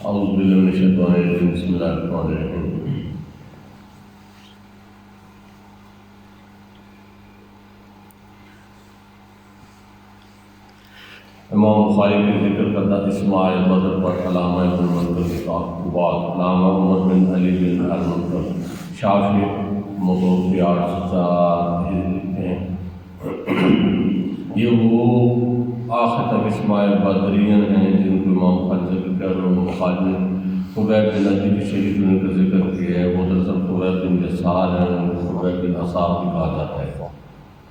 اعوذ باللہ من الشیطان الرجیم بسم اللہ الرحمن الرحیم۔ امام بخاری کے ذکر کردہ اسماء بدر پر علامہ ابن منظر کے بعد علامہ محمد بن علی بن المنظر شافعی متوفی 804 لکھتے ہیں یہ وہ آخر تک اسماء بدرین ہیں جن کو امام بخاری ذکر کر رہے ہیں۔ بخاری نے خبیب بن عدی کی شہید ہونے کا ذکر کیا ہے، وہ دراصل خبیب بن یسار ہیں، خبیب بن اصحاب بھی کہا جاتا ہے۔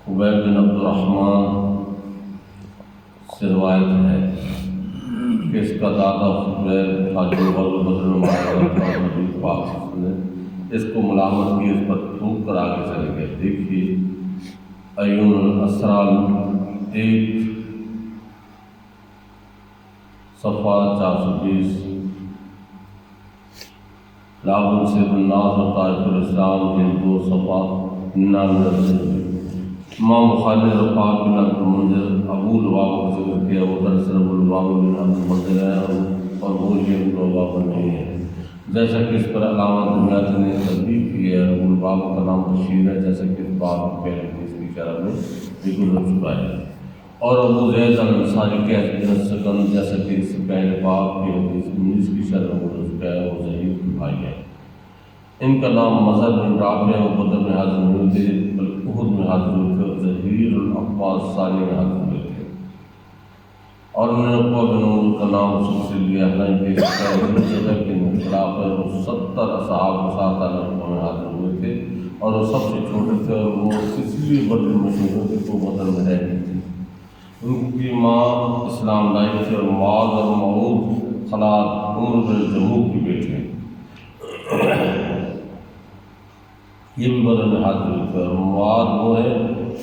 خبیب بن عبد الرحمن سے روایت ہے کہ اس کا دادا خبیب بدر میں پاک نے اس کو ملامت کی، اس پر تھوک کر آگے چلے گئے۔ دیکھیے ایون الاسرار 1 صفحہ 420 لابن سے الناس و طائف الاسلام کے 2 صفحہ 99۔ امام بخاری نے رفاع بن عبد المنذر ابو لبابہ کا ذکر کیا، وہ دراصل ابو لبابہ بن عبد المنذر ہے اور وہ یہ ابو لبابہ نہیں ہے، جیسا کہ اس پر علامہ دمیاطی نے تصدیق کی ہے۔ ابو لبابہ کا نام بشیر ہے، جیسا کہ اس باب پہلے اس کی شرح میں ذکر ہو چکا ہے، اور ابو زید الانصاری کے حدیث سکن جیسا کہ اس سے پہلے باب کی حدیث 19 کی شرح میں ہو چکا ہے، وہ ضعیف کے بھائی ہے۔ ان کا نام مظہر بن رافع ہے، وہ بدر میں حاضر ہوئے تھے، احد میں حاضر ہوئے تھے، اور ظہیر الاقواس ثانی میں حاضر ہوئے تھے، اور انہوں نے عقبہ بن عمر کا نام رسول سے لیا، حالانکہ اس کا جگہ کے خلاف ہے۔ وہ 70 اصحاب کے ساتھ عقبہ میں حاضر ہوئے تھے، اور وہ سب سے چھوٹے تھے، اور وہ اس لیے بدر مشہور تھے کہ وہ بدر میں رہ گئے تھے۔ ان کی ماں اسلام لائی تھی، اور معاذ اور معود خلاد عمر بن جموح کی بیٹی ہیں، یہ بھی بدر میں حاضر ہوئے تھے۔ اور معاذ وہ ہے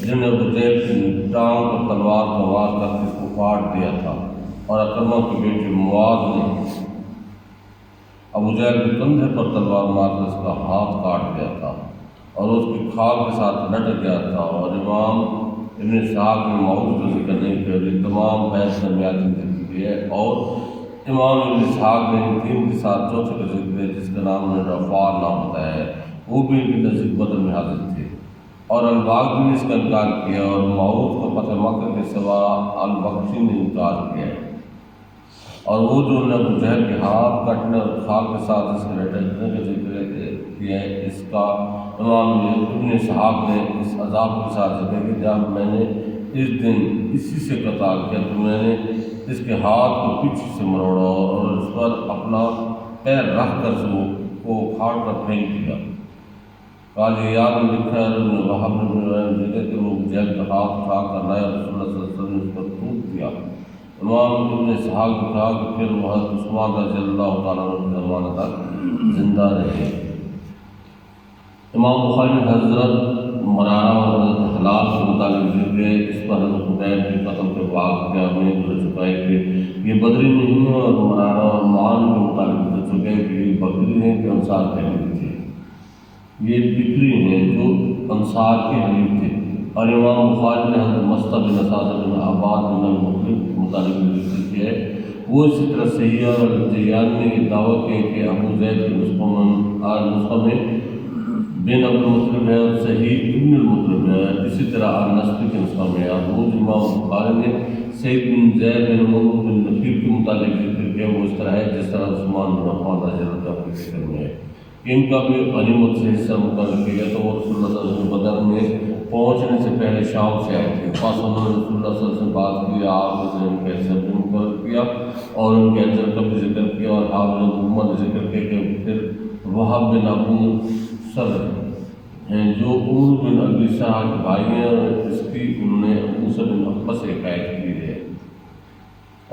جن نے ابو جہل کی ٹانگ اور تلوار کا وار کر کے اس کو کاٹ دیا تھا، اور اکرمہ کی بیٹی معاذ نے ابو جہل کے کندھے پر تلوار مار کر اس کا ہاتھ کاٹ دیا تھا، اور اس کی کھال کے ساتھ لٹک گیا تھا۔ اور امام ابن اسحاق نے معود کا ذکر نہیں کیا، یہ تمام بحث دمیاطی نے ذکر کیا ہے، اور امام ابن اسحاق نے ان 3 کے ساتھ چوتھے کا ذکر ہے جس کا نام نے رفاع نام بتایا ہے، وہ بھی ان کے نزدیک بدر میں حاضر تھے، اور الباغی نے اس کا انکار کیا، اور معود کو فتح مکہ کے سوا البخشی نے انکار کیا ہے، اور وہ جو نے ابو جہل کے ہاتھ کٹنے اور کھال کے ساتھ اس کے لٹکنے کا ذکر کیا ہے، اس کا امام ابن اسحاق نے اس عذاب کے ساتھ ذکر کیا، جب میں نے اس دن اسی سے قتال کیا تو میں نے اس کے ہاتھ کو پیچھے سے مروڑا اور اس پر اپنا پیر رکھ کر کو کھاڑ کر پھینک دیا۔ قالیات نے لکھا ہے وہاں ذکر کہ وہ جہل کا ہاتھ اٹھا کر لایا، رسول اللہ صلی اللہ علیہ وسلم نے اس پر تھوک دیا۔ امام ابن اسحاق نے کہا کہ پھر وہ حضرت عثمان رضی اللہ تعالیٰ عنہ کے زمانہ تک زندہ رہے۔ امام بخاری نے حضرت مرارہ اور حضرت حلال کے متعلق ذکر ہے، اس پر حضرت خبیب کے قتل کے واقعہ میں گزر چکا ہے کہ یہ بدری نہیں ہے، اور مرارہ اور معان کے متعلق گزر چکا ہے کہ یہ بکری ہیں کہ انصار کے حلیف تھے، یہ بکری ہیں جو انصار کے حلیف تھے۔ اور امام بخاری نے حضرت مصطفی بن اساسہ بن عباد بن المطلب کے متعلق ذکر کیا ہے، وہ اسی طرح صحیح اور الجیان نے یہ دعویٰ کیا کہ ابو زید کے نسخہ میں بن عبد المطلب ہے اور صحیح ابن المطلب ہے، اسی طرح النسبی کے نسخہ میں ابو امام بخاری نے سعید بن زید بن عمر بن نفیر کے متعلق ذکر کیا، وہ اس طرح ہے جس طرح عثمان بن عفان رضی اللہ عنہ کے ذکر میں ہے۔ ان کا بھی غنیمت سے حصہ مقرر کیا گیا، تو وہ رسول اللہ صلی اللہ علیہ وسلم بدر میں پہنچنے سے پہلے شام سے آئے تھے، پس انہوں نے رسول اللہ صلی اللہ علیہ وسلم بات کی، آپ نے ان کا حصہ بھی مقرر کیا اور ان کے اجر کا بھی ذکر کیا، اور حافظ حکومت نے ذکر کیا کہ پھر وہب بن ابو سر ہیں جو عمر بن ابی سرح کے بھائی ہیں، اور اس کی انہوں نے ابو سر بن عقبہ سے حکایت کی ہے،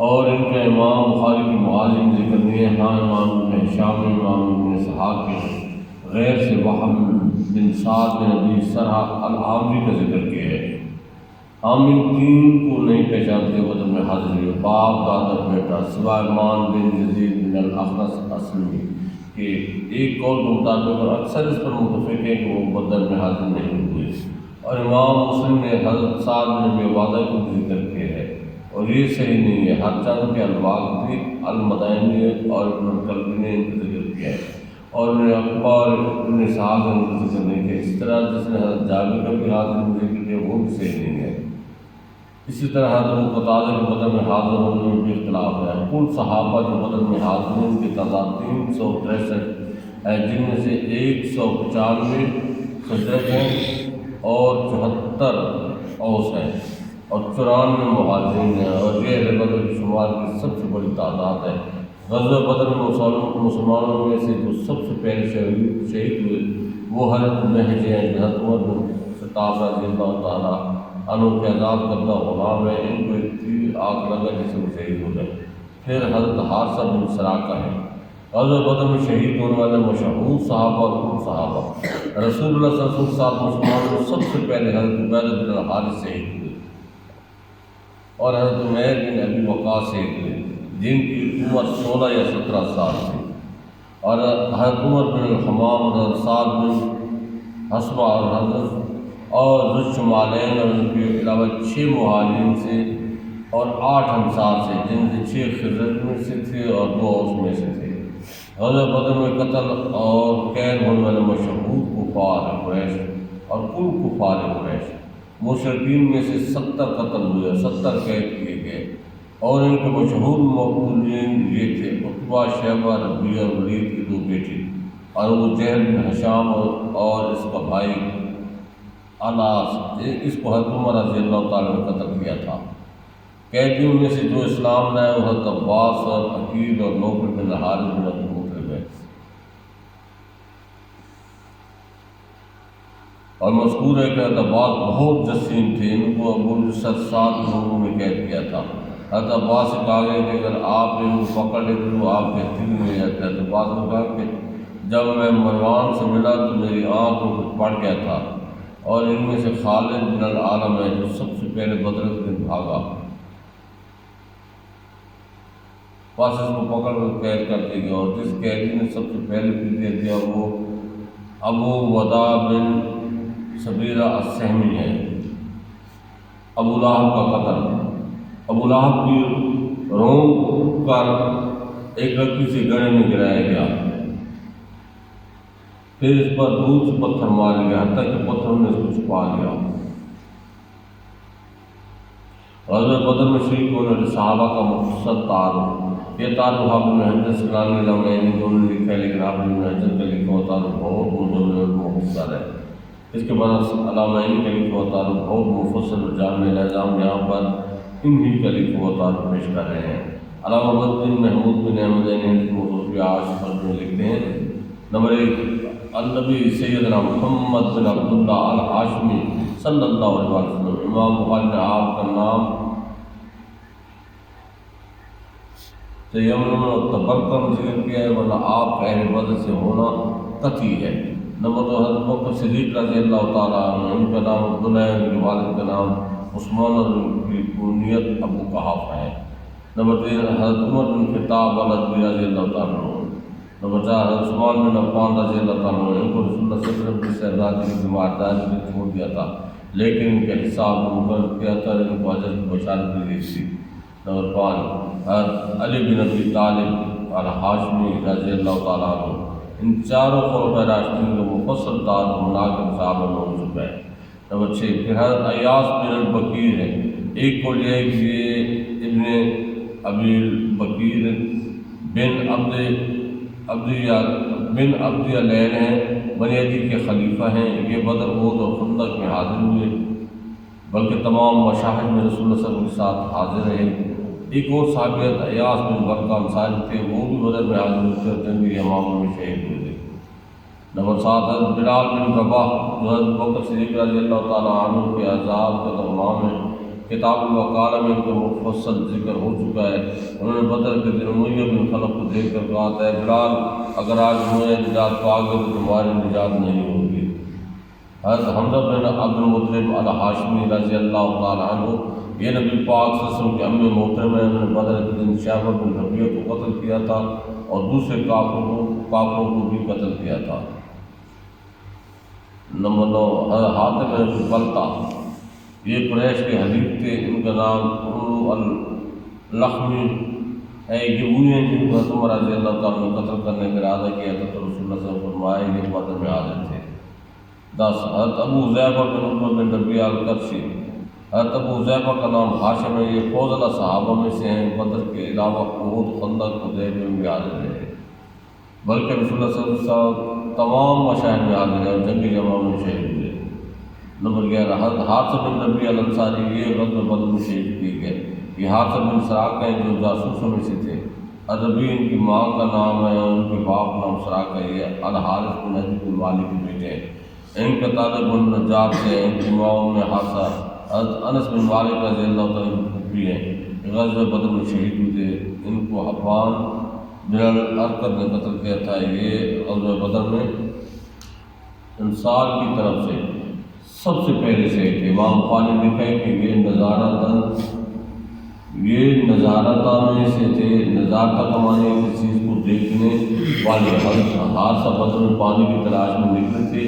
اور ان کا امام بخاری کی معاذ ذکر نہیں ہے۔ ہاں امام ابن ہشام نے امام ابن اسحاق کے غیر سے وہب بن سعد بن ابی سرح العامری کا ذکر کیا ہے۔ ہم ان 3 کو نہیں پہچانتے بدر میں حاضر ہوئے، باپ دادا بیٹا سوائے مان بن یزید بن الاخنس اسلمی کہ ایک قول کے مطابق، اور اکثر اس پر متفق ہے کہ وہ بدر میں حاضر نہیں ہوئے۔ اور امام مسلم نے حضرت سعد بن ابی عبادہ کو ذکر کیا ہے، اور یہ صحیح نہیں ہے۔ ہر چند کے الواقعی المدائنی اور ابن القلبی نے ان کا ذکر کیا ہے، اور ابن اخبار ابن اسحاق نے ان کا ذکر نہیں کیا۔ اس طرح جس نے حضرت جابر کا بھی حاضر میں ذکر کیا وہ بھی صحیح نہیں ہے۔ اسی طرح حضرت قتادہ کے بدر میں حاضر ہونے میں بھی اختلاف ہے۔ کل صحابہ جو بدر میں حاضر ہیں ان کی تعداد 363 ہے، جن میں سے 195 خزرج ہیں اور 74 اوس ہیں اور 94 مہاجرین ہیں، اور یہ اہل بدر کی شمار کی سب سے بڑی تعداد ہے۔ غزوہ بدر میں مسلمانوں میں سے جو سب سے پہلے شہید ہوئے وہ حضرت مہدی ہیں، حضرت عمر بن خطاب رضی اللہ تعالیٰ عنہ کے آزاد کردہ غلام ہیں۔ ان کو ایک تیر آگ لگا جس سے وہ شہید ہو گئے۔ پھر حضرت حارثہ بن سراقہ ہیں۔ غزوہ بدر میں شہید ہونے والے مشہور صحابہ اور کل صحابہ رسول اللہ صلی اللہ علیہ وسلم کے ساتھ مسلمانوں میں سب سے پہلے حضرت عبیدہ بن الحارث شہید ہوئے اور حضرت عمیر بن ابی وقاص شہید ہوئے، جن کی عمر 16 یا 17 سال تھی، اور حضرت عمر بن الحمام اور حضرت سعد بن حسبہ اور حضرت اور ذو الشمالین اور ان کے علاوہ 6 مہاجرین سے اور 8 انصار سے، جن سے 6 خزرج میں سے تھے اور 2 اوس میں سے تھے۔ غزوہ بدر میں قتل اور قید ہونے والے مشہور کفار قریش اور کل کفار قریش مشرکین میں سے 70 قتل ہوئے، 70 قید کیے گئے، اور ان کے مشہور مقتولین یہ تھے: عتبہ، شیبہ، ربیعہ اور ولید کی 2 بیٹی، اور ابو جہل بن ہشام اور اس کا بھائی اناس، اس کو حضرت عمر رضی اللہ تعالیٰ نے قتل کیا تھا۔ قیدیوں میں سے جو اسلام لائے وہ حضرت عباس اور عقیل اور نوفل بن الحارث بن عبد المطلب ہے، اور مذکور ہے کہ حضرت عباس بہت جسیم تھے، ان کو ابو الجسد 7 لوگوں میں قید کیا تھا۔ حضرت عباس سے کہا گیا کہ اگر آپ ان کو پکڑ لیتے تو آپ کے ہتھیلی میں جاتے۔ حضرت عباس نے کہا کہ جب میں مروان سے ملا تو میری آنکھوں کو پڑ گیا تھا، اور ان میں سے خالد بن العالم ہے جو سب سے پہلے بدر کے دن بھاگا، بس اس کو پکڑ کر قید کر دیا گیا، اور جس قیدی نے سب سے پہلے فدیہ دیا وہ ابو وداع بن سبیرہ السہمی ہے۔ ابو لہب کا قتل۔ ابو لہب کی رونق کر ایک لکڑی سے گڑھے میں گرایا گیا، پھر اس پر دودھ سے پتھر مار گیا حتیٰ کہ پتھروں نے اس کو چھپا لیا۔ غزوہ بدر میں شریک ہونے والے صحابہ کا مختصر تعارف۔ یہ تعارف حافظ بن حجر اسقلانی علامہ دونوں نے لکھا ہے، لیکن حافظ بن حجر کا لکھا ہوا تعارف بہت مجمل اور مختصر ہے۔ اس کے بعد علامہ کا لکھا ہوا تعارف بہت مفصل اور جامع النظام یہاں پر انہی کا لکھا ہوا تعارف پیش کر رہے ہیں۔ علامہ بدرالدین محمود بن احمد موضوع عاشق میں لکھتے ہیں: نمبر 1، النبی سیدنا محمد بن عبداللہ الہاشمی صلی اللہ علیہ وسلم۔ امام بخاری نے آپ کا نام تیمم اور تبرکم ذکر کیا ہے، ورنہ آپ کا اہل بدر سے ہونا قطعی ہے۔ نمبر 2، حضرت بکر صدیق رضی اللہ تعالیٰ عنہ، ان کا نام عبداللہ ہے، ان کے والد کا نام عثمان اور ان کی کنیت ابو قحافہ ہے۔ نمبر 3، حضرت عمر بن خطاب الرضی رضی اللہ تعالیٰ عنہ۔ نمبر 4، حضرت عثمان بن عفان رضی اللہ تعالیٰ عنہ، ان کو رسول اللہ صلی اللہ علیہ وسلم کی شہزادی کی ذمہ داری چھوڑ دیا تھا، لیکن ان کے حساب مقرر کیا تھا، ان کو اجر کی بشارت دی گئی تھی۔ نمبر 5، حضرت علی بن ابی طالب الہاشمی رضی اللہ تعالیٰ عنہ۔ ان چاروں خلفائے راشدین کو مفصل تعارف مناقب صحابہ میں ہو چکا ہے۔ نمبر 6، پھر حضرت ایاس بن البکیر ہے۔ ایک کو یہ ہے کہ یہ ابن ابی البکیر بن عبد العین ہیں، بنی عدی کے خلیفہ ہیں۔ یہ بدر، احد اور خندق میں حاضر ہوئے، بلکہ تمام مشاہد میں رسول اللہ صلی اللہ علیہ وسلم کے ساتھ حاضر رہے۔ ایک اور صحابی ایاس بن برقہ انصاری تھے، وہ بھی بدر میں حاضر ہوئے اور جنگ یمامہ میں شہید ہوئے تھے۔ نمبر 7، حضرت بلال بن رباح جو حضرت بکر صدیق رضی اللہ تعالیٰ عنہ کے اعزاز کا ترجمان ہے۔ کتاب الوکالہ میں ان کا مفصل ذکر ہو چکا ہے۔ انہوں نے بدر کے دن امیہ بن خلف کو دیکھ کر کہا تھا: بلال، اگر آج میں نجات پا گئے تو تمہاری نجات نہیں ہوگی۔ حضرت حمزہ بن عبد المطلب الہاشمی رضی اللہ تعالیٰ عنہ، یہ نبی پاک صلی اللہ علیہ وسلم کے امی محترم ہیں۔ انہوں نے بدر کے دن شیبہ بن ربیعہ کو قتل کیا تھا اور دوسرے کافروں کو بھی قتل کیا تھا۔ نمبر 9، حضرت حاتم بن بلتع، یہ قریش کے حلیف تھے۔ ان کا نام اللخمی یہ وہی ہیں جن کو حضرت عمر رضی اللہ تعالیٰ نے قتل کرنے کا ارادہ کیا تھا، تو رسول اللہ صلی اللہ علیہ وسلم فرمائے یہ بدر میں حاضر تھے۔ 10 حضرت ابو حذیفہ بن عتبہ بن ربیعہ القرشی، حضرت ابو حذیفہ کا نام ہاشم ہے، یہ فضلہ صحابہ میں سے ہیں، بدر کے علاوہ احد، خندق، حدیبیہ میں بھی حاضر رہے، بلکہ رسول اللہ صلی اللہ علیہ وسلم تمام مشاہد میں حاضر ہیں اور جنگی جمع میں شہید ہوئے۔ نمبر 11 حضرت حارثہ بن ربیعہ الانصاری، یہ غزوہ بدر میں شہید کیے گئے۔ یہ حارثہ بن سراقہ ہیں جو جاسوسوں میں سے تھے۔ ربیع ان کی ماں کا نام ہے اور ان کے باپ کا نام سراقہ ہے، یہ الحارث بن حدیث بن مالک کے بیٹے ہیں۔ ان کا تعلق بن نجار سے ہے، ان کی ماں ام حارثہ حضرت انس بن مالک رضی اللہ تعالیٰ عنہ بھی ہیں، غزوہ بدر میں شہید ہوئے۔ ان کو حبان بن الارقد نے قتل کیا تھا۔ یہ غزوہ بدر میں انصار کی طرف سے سب سے پہلے شہید تھے۔ امام بخاری نے لکھا ہے کہ یہ نظارتہ میں سے تھے، نظارتہ کا معنی کسی چیز کو دیکھنے والے۔ حادثہ بدر میں پانی کی تلاش میں نکلے تھے۔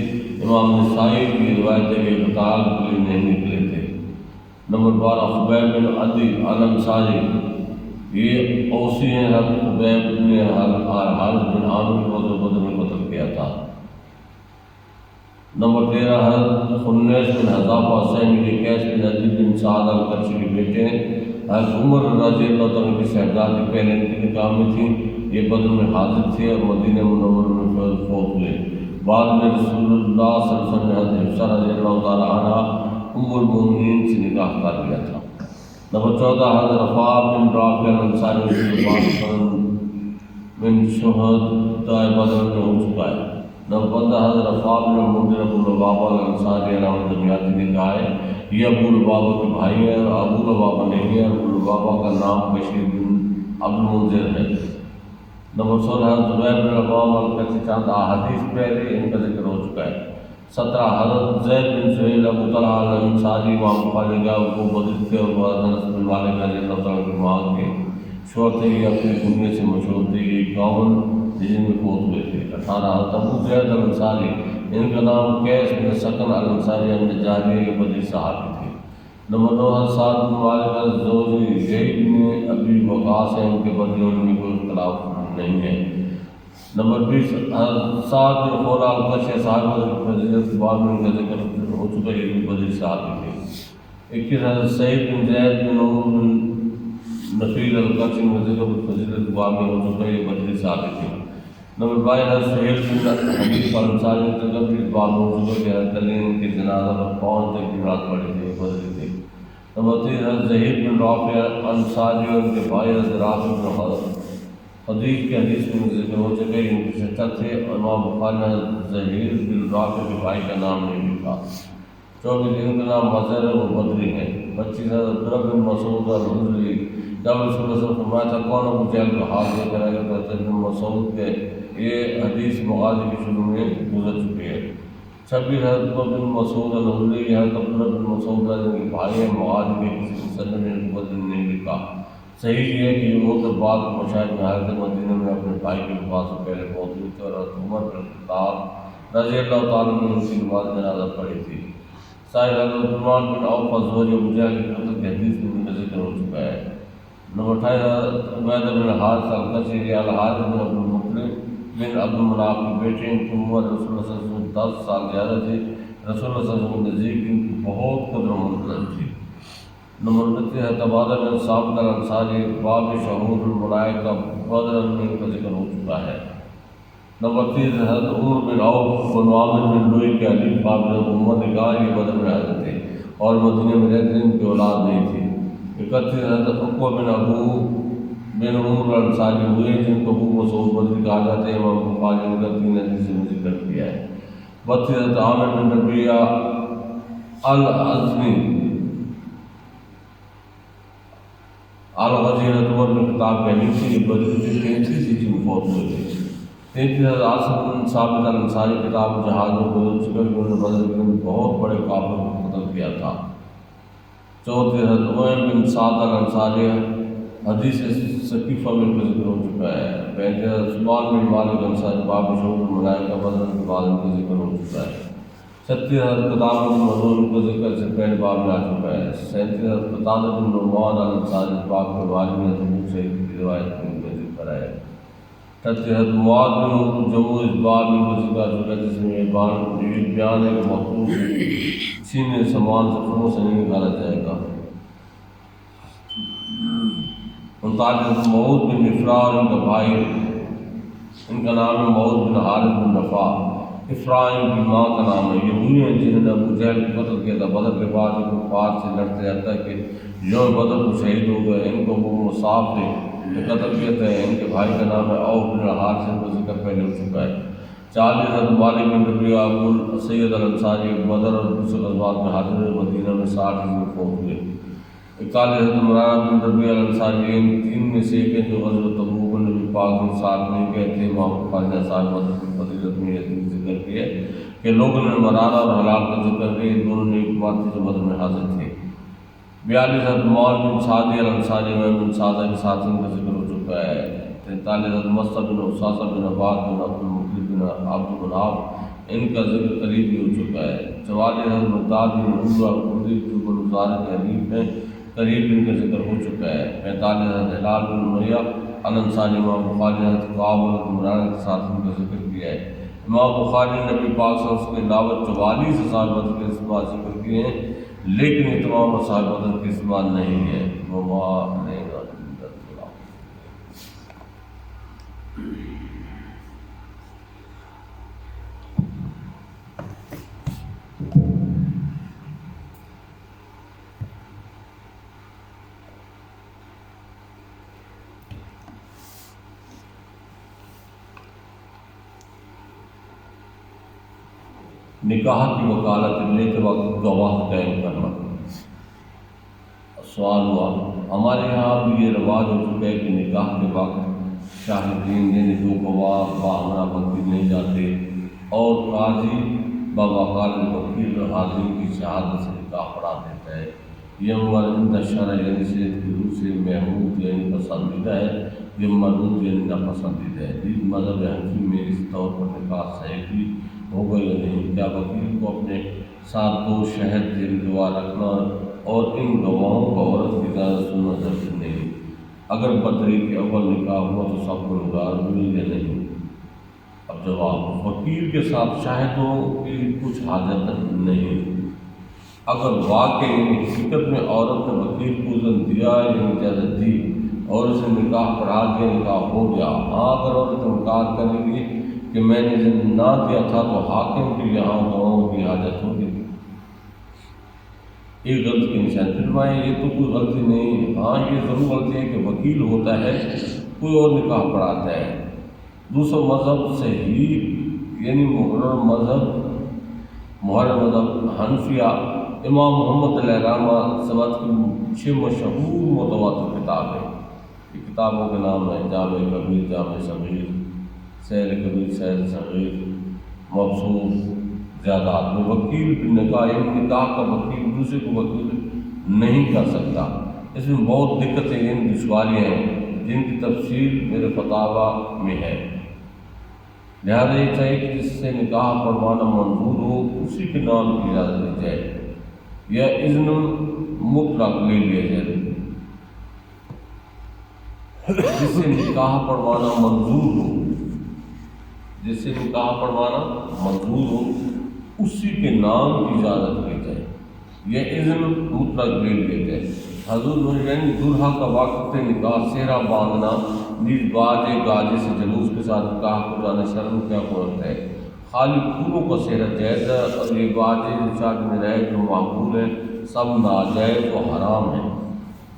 امام نسائی کی روایت ہے کہ قتال کے لیے نہیں نکلے تھے۔ نمبر 12 خبیب بن عدی الانصاری، یہ اوسی ہیں، حضرت خبیب نے حارث بن عامر کو غزوہ بدر میں قتل کیا تھا۔ نمبر 13 حضرت خنیس بن حذافہ سہمی، یہ قیس بن عدی بن سعد القرشی کے بیٹے ہیں۔ حضرت عمر رضی اللہ تعالیٰ کی شہزادی پہلے ان کے نکاح میں تھی، یہ بدر میں حاضر تھے اور مدینہ منورہ میں فوت ہوئے۔ بعد میں رسول اللہ صلی اللہ علیہ وسلم نے حضرت حفصہ رضی اللہ تعالیٰ عنہ ام المؤمنین سے نکاح کر لیا تھا۔ نمبر 14 حضرت رفاع بن رافع الانصاری من شہداء بدر میں ہو چکا ہے۔ نمبر 15 حضرت رفاع بن منذر ابو لبابہ الانصاری علامہ دمیاتی نے کہا ہے یہ ابو لبابہ کے بھائی ہیں اور ابو لبابہ نہیں ہے، ابو لبابہ کا نام بشیر بن عبد المنذر ہے۔ نمبر 16 حضرت زبیر بن عوام القرشی، چند احادیث پہلے ان کا ذکر ہو چکا ہے۔ 17 حضرت زید بن سہیل ابو طلحہ الانصاری، امام بخاری کا وہ بدر تھے اور وہ انس بن مالک رضی اللہ تعالیٰ کی ماں کے شوہر تھے، یہ اپنی کنیے سے مشہور تھے، یہ 51 ہجری میں فوت ہوئے تھے۔ 18 حضرت ابو زید الانصاری، ان کا نام قیس بن سکن الانصاری النجاری، یہ بدری صحابی تھے۔ نمبر 9 حضرت سعد بن مالک الزوزی، زید بن ابی وقاص ہیں، ان کے بدری ہونے میں کوئی اختلاف نہیں ہے۔ نمبر 20 حضرت سعد بن خولہ القرشی، صاحب فضیلت کے بعد میں ان کا ذکر ہو چکا ہے، یہ بھی بدری صحابی تھے۔ 21 حضرت سعید بن زید بن عمر بن نفیل القرشی، ان کا ذکر فضیلت کے بعد میں ہو چکا ہے، یہ بدری صحابی تھے۔ نمبر 22 حضرت سہیل بن حنیف الانصاری، ان کا ذکر اس بات میں ہو چکا ہے کہ حضرت علی ان کے جنازہ پر 5 تکبیرات پڑھی تھی، یہ بدری تھے۔ نمبر 23 حضرت زہیر بن رافع الانصاری اور ان کے بھائی حضرت رافع بن حدیث کے حدیث میں ذکر ہو چکے، ان کے چچا تھے، اور امام بخاری نے حضرت زہیر بن رافع کے بھائی کا نام نہیں لکھا۔ 24 ان کا نام مظہر ہے، وہ بدری ہے۔ 25 حضرت عبداللہ بن مسعود الحضری، جب رسول اللہ صلی اللہ علیہ وسلم فرمایا تھا کون ابو جہل کا حال یہ کرے گا، تو حضرت ابن مسعود کے یہ حدیث مغازی کے شروع میں گزر چکی ہے۔ 26 حضرت بن مسعود الحضری، حضرت عبداللہ بن مسعود کے بھائی ہیں، مغازی کے کسی مصنف نے ان کو بدری نہیں لکھا۔ صحیح یہ ہے کہ یہ وہ تو بعد مشاہد میں حضرت مدینہ میں اپنے بھائی کے وفات سے پہلے فوت ہوئی تھی اور حضرت عمر بن الخطاب رضی اللہ تعالیٰ نے ان کی نماز جنازہ پڑھی تھی۔ سائر حضرت عثمان بن عوف الزہری، ابو جہل کے قتل کی حدیث میں ان کا ذکر ہو چکا ہے۔ نمبر 28 حضرت عبیدہ بن الحارث القرشی، الحارث بن عبد المطلب بن عبد المناف کے بیٹے، ان کی عمر رسول اللہ صلی اللہ علیہ وسلم 10 سال زیادہ تھی، رسول اللہ صلی اللہ علیہ وسلم کے نزدیک ان کی بہت قدر و منزلت تھی۔ نمبر 29 حضرت عبادہ بن ثابت الانصاری، باب شہود الملائکہ، بدر میں ان کا ذکر ہو چکا ہے۔ نمبر 30 حضرت عمر بن عوف بن عامر بن لوئی کے علی قابل عمر نے کہا یہ بدر میں حاضر تھے اور مدینہ میں رہتے ان کی اولاد نہیں تھی۔ 31 حضرت عقبہ بن ابو بن عمر الانصاری ہوئے، جن کو ابو مسعود بدری کہا جاتا ہے، امام بخاری نے 3 حدیث میں ذکر کیا ہے۔ 32 حضرت عامر بن ربیعہ الازمی الغزی، حضرت عمر بن خطاب کے امیر تھے، یہ بدر کے 33 ہجری میں فوت ہوئے تھے۔ 33 حضرت عاصم بن ثابت الانصاری، کتاب جہاد میں گزر چکے، انہوں نے بدر کے بہت بڑے کافر کو قتل کیا تھا۔ 34 حضرت عمر بن سعد الانصاری، حدیث ثقیفہ میں ان کا ذکر ہو چکا ہے۔ 35 حضرت عثمان بن مالک الانصاری، باب شہود الملائکہ، بدر کے بعد ان کا ذکر ہو چکا ہے۔ 36 حضرت قدامہ بن مظعون کا ذکر سے پہلے باب میں آ چکا ہے۔ 37 حضرت قتادہ بن نعمان الانصاری پاک کے بارے میں حضور سے کی روایت میں ان کا ذکر ہے۔ 38 حضرت معاذ بن جموع اس باب میں ان کا ذکر ہے، جس میں یہ بیان ہے کہ محفوظ چھینے سامان سفروں سے نہیں نکالا جائے گا۔ 39 حضرت معوذ بن افرا اور ان کا بھائی، ان کا نام ہے معوذ بن حارث بن نفع۔ افرا ان کی ماں کا نام ہے۔ یہ وہی ہیں جنہوں نے ابو جہل کو قتل کیا تھا بدر کے بعد، ان کو پار سے لڑتے جاتا ہے کہ یوم بدر کو شہید ہو گئے۔ ان کو وہ مصعب تھے کہ قتل کیا تھا۔ ان کے بھائی کا نام ہے عوف بن الحارث، ان کا ذکر پہلے ہو چکا ہے۔ 40 حضرت مالک بن ربیعہ ابو السید الانصاری بدر اور دوسرے غزوات میں حاضر ہوئے، مدینہ میں 60 ہجری میں فوت ہوئے۔ 41 حضرت مرارہ بن ربیعہ الانصاری، ان تین میں سے ایک ہیں جو غزوہ تبوک میں نبی پاک کے ساتھ نہیں گئے تھے۔ وہاں خواجہ صاحب بدر کی فضیلت میں یہ ذکر کیا کہ لوگوں نے مرارہ اور حلال کا ذکر کیا، یہ دونوں نے ایک بات تھی جو بدر میں حاضر تھے۔ 42 حضرت معاذ بن سعد الانصاری بن سعدہ کے ساتھ ان کا ذکر ہو چکا ہے۔ 43 حضرت مصعب بن اساسہ بن عباد بن عبد المطلب بن عبد مناف، ان کا ذکر قریب ہی ہو چکا ہے۔ 44 حضرت مقداد بن عروہ خدری جو بن زارع کے حریف ہیں، قریب ان کا ذکر ہو چکا ہے۔ 45 حضرت ہلال بن امیہ الانصاری، امام بخاری نے حضرت کعب اور عمران کے ساتھ ان کا ذکر کیا ہے۔ امام بخاری نے نبی پاک صلی اللہ علیہ وسلم کے علاوہ 44 اصحاب بدر کے اسماء ذکر کیے ہیں، لیکن یہ تمام اصحاب بدر کے اسماء نہیں ہیں۔ نکاح کی وکالت کرنے کے وقت گواہ قائم کرنا۔ سوال ہوا، ہمارے یہاں بھی یہ رواج ہو چکا ہے کہ نکاح کے وقت شاہدین یعنی دو گواہ باہمراہ وکیل نہیں جاتے اور قاضی بوکالت وکیل حاضرین کی شہادت سے نکاح پڑھا دیتا ہے۔ یہ عمر عند شرع یعنی شریعت کی روح سے محمود یعنی پسندیدہ ہے، یہ مردود یعنی ناپسندیدہ ہے۔ دین مذہب حنفی میں اس طور پر نکاح صحیح ہوگا یا نہیں؟ کیا وکیل کو اپنے ساتھ دو شہد یعنی گواہ رکھنا اور ان گواہوں کو عورت کی اجازت سننا ضروری نہیں؟ اگر بطریق اول نکاح ہوا تو سب کو نگار ہوئی یا نہیں؟ اب جواب، وکیل کے ساتھ شاہدوں کی کچھ حاجت نہیں۔ اگر واقعی یعنی حقیقت میں عورت نے وکیل کو اذن دیا یعنی اجازت دی اور اسے نکاح پڑھا دیا، نکاح ہو گیا۔ ہاں اگر عورت انکار کرے گی کہ میں نے اذن نہ دیا تھا تو حاکم کے یہاں گواہوں کی حاجت ہوگی۔ ایک غلطی کی نشان فرمائے، یہ تو کوئی غلطی نہیں، ہاں یہ ضرور غلطی ہے کہ وکیل ہوتا ہے کوئی اور نکاح پڑھاتا ہے۔ دوسرا مذہب صحیح یعنی محرم مذہب حنفیہ، امام محمد علیہ رحمہ سبت کی 6 مشہور متواتر کتاب ہے۔ یہ کتابوں کے نام ہیں جامع کبیر، جامع صغیر، سیر کبیر، سیر صغیر، مبسوط زیادات میں وکیل نکاح یعنی نکاح کا وکیل دوسرے کو وکیل نہیں کر سکتا۔ اس میں بہت دقتیں یعنی دشواریاں ہیں جن کی تفصیل میرے فتاویٰ میں ہے۔ لہٰذا یہ چاہیے کہ جس سے نکاح پڑھوانا منظور ہو اسی کے نام کی اجازت دی جائے یا اذن مطلق لے لیا جائے۔ جس سے نکاح پڑھوانا منظور ہو، جس سے نکاح پڑھوانا منظور ہو اسی کے نام کی اجازت دی جائے یا اذن مطلق لے لیا جائے۔ حضور یعنی دلہا کا وقت نکاح سہرا باندھنا نیز باجے گاجے سے جلوس کے ساتھ نکاح کو جانا شرم کیا قوت ہے؟ خالی پھولوں کا سہرا جائز ہے اور یہ باجے شاد میں رہے جو معقول ہے سب ناجائز و حرام ہے۔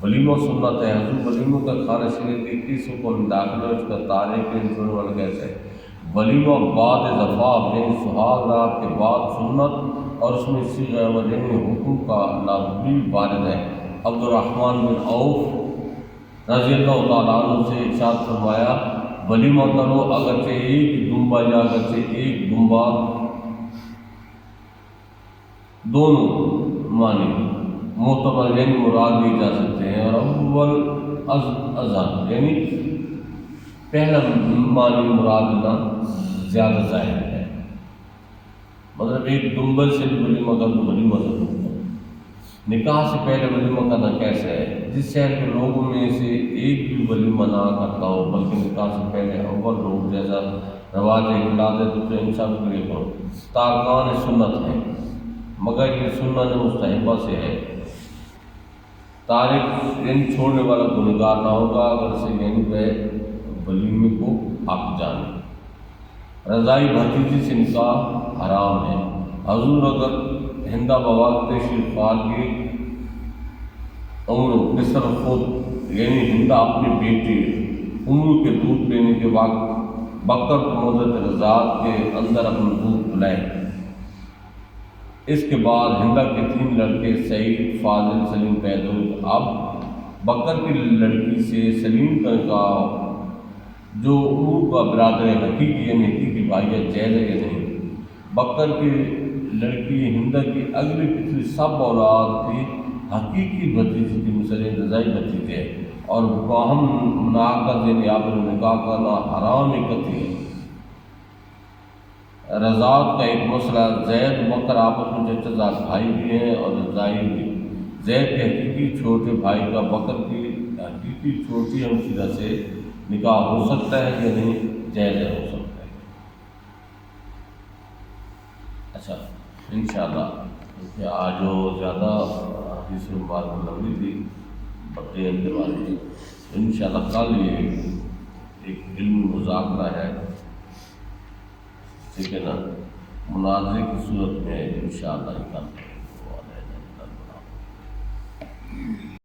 ولیمہ سنت ہے، حضور ولیموں کا کھانا شریعت 21 کو داخل ہے، اس کا تاریخ انسان والا کیسے ہے؟ ولیمہ بعد زفاف یعنی سہاگ رات کے بعد سنت اور اس میں صیغہ عمل یعنی حکم کا لفظ بھی وارد ہے۔ عبد الرحمن بن عوف رضی اللہ تعالیٰ عنہ سے ارشاد فرمایا، ولیمہ کرو اگرچہ ایک دمبا یا اگرچہ ایک دمبا، دونوں معنی معتبر یعنی مراد بھی جا سکتے ہیں، اور اول اذن یعنی پہلا معنی مراد نہ زیادہ ظاہر ہے۔ مطلب ایک دمبل سے بھی ولیمہ کر تو ولیمہ ضرور کرو۔ نکاح سے پہلے ولیمہ کرنا کیسا ہے؟ جس شہر کے لوگوں میں سے ایک بھی ولیمہ نہ کرتا ہو بلکہ نکاح سے پہلے اول لوگ جیسا رواج اخلاق ہے دوسرے انسان کے لیے کرو، تارکان سنت ہے مگر یہ سنت مستحبہ سے ہے۔ تارک یعنی چھوڑنے والا گنہگار نہ ہوگا اگر سے یعنی وہ ولیمے کو حق جانے۔ رضائی بھتیجی سے نکاح حرام ہے۔ حضور اگر ہندہ بوقت تشریف فال کے عمر مصر خود یعنی ہندہ اپنے بیٹے عمر کے دودھ لینے کے وقت بکر کو مدت رضاعت کے اندر اپنا دودھ پلائیں۔ اس کے بعد ہندہ کے 3 لڑکے سعید، فاضل، سلیم پیدا ہوئے۔ اب بکر کی لڑکی سے سلیم کا نکاح جو عمر کا برادر حقیقی یعنی حقیقی بھائی ہے جائز ہے یا نہیں؟ بکر کی لڑکی ہندہ کی اگلی پچھلی سب اولاد کی حقیقی بھتیجی کی مثل رضائی بھتیجی ہے اور باہم منعقد یعنی آپ نے نکاح کرنا حرام قطعی ہے۔ رضاعت کا ایک مسئلہ، زید و بکر آپس میں چچا زاد بھائی بھی ہیں اور رضائی بھی۔ زید کے حقیقی چھوٹے بھائی کا بکر کی حقیقی چھوٹی ہمشیرہ سے نکاح ہو سکتا ہے یا نہیں؟ جائز ہو سکتا ہے۔ اچھا انشاءاللہ کہ آج جو زیادہ حدیث مبارک لمبی تھی بقیہ کے بارے میں انشاءاللہ کل یہ ایک علمی مذاکرہ ہے، ٹھیک ہے نا، مناظرے کی صورت میں انشاءاللہ کل